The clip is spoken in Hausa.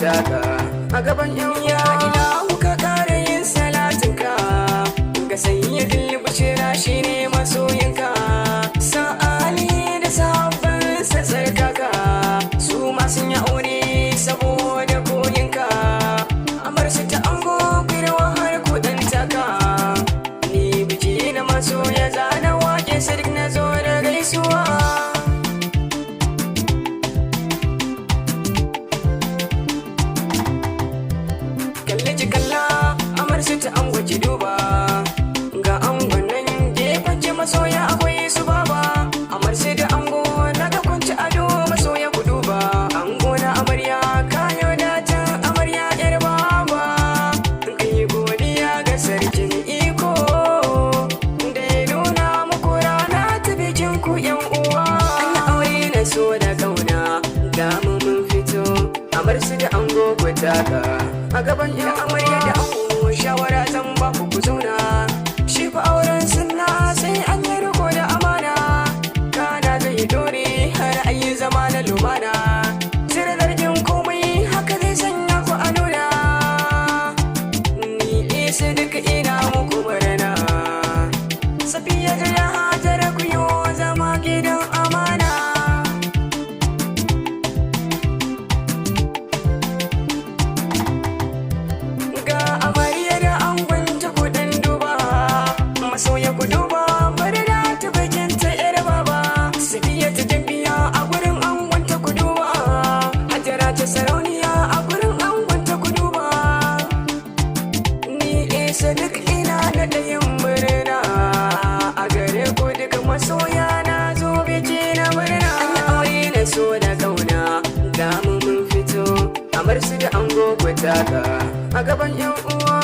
taka a gaban yan uwa. Ina muka kare yin salatinka ga sayyidul bashira shine masoyinka. Sa'ali da sabon sassarkaka su ma sun yi aure saboda koyinka. Amar su ta ango girwa har kudin taka. Ni biki na masoya zana wake sadik na zo da gaisuwa. Ta ango ki duba ga angon nan gefen ki masoya akwai su baba. Amar sai da ango naga kwanci ado masoya ku duba. Ango na amarya kayo da ta amarya yar baba. Kai godiya ga sarkin iko da ya nuna muku rana ta bikin ku yan uwa. An aure na so da kauna ga mu mun fito. Amar sai da ango ku taka a gaban yan amarya da ango. Shawara zan ba ku ku zauna. Shi fa auren sunna sai an yi riko da amana. Kana zai dore har ayi zama na lumana. Cire zargin komai haka zai sanya ku a nuna. Ni isa duka ina muku murna. Safiya da Hajara ku yi zama gidan amana. Ga amarya da angon ta kudin duba. Masoya ku duba bari da ta bakin ta yar baba. Safiya ta jambiya a gurin angon ta ku duba. Hajara ta sarauniya a gurin angon ta ku duba. Ni isa duk ina da ɗayin murna. A gare ku duka masoya na zo biki na murna. An yi aure na so da kauna ga mu mun fito. Amar su da ango ku taka a gaban yan uwa.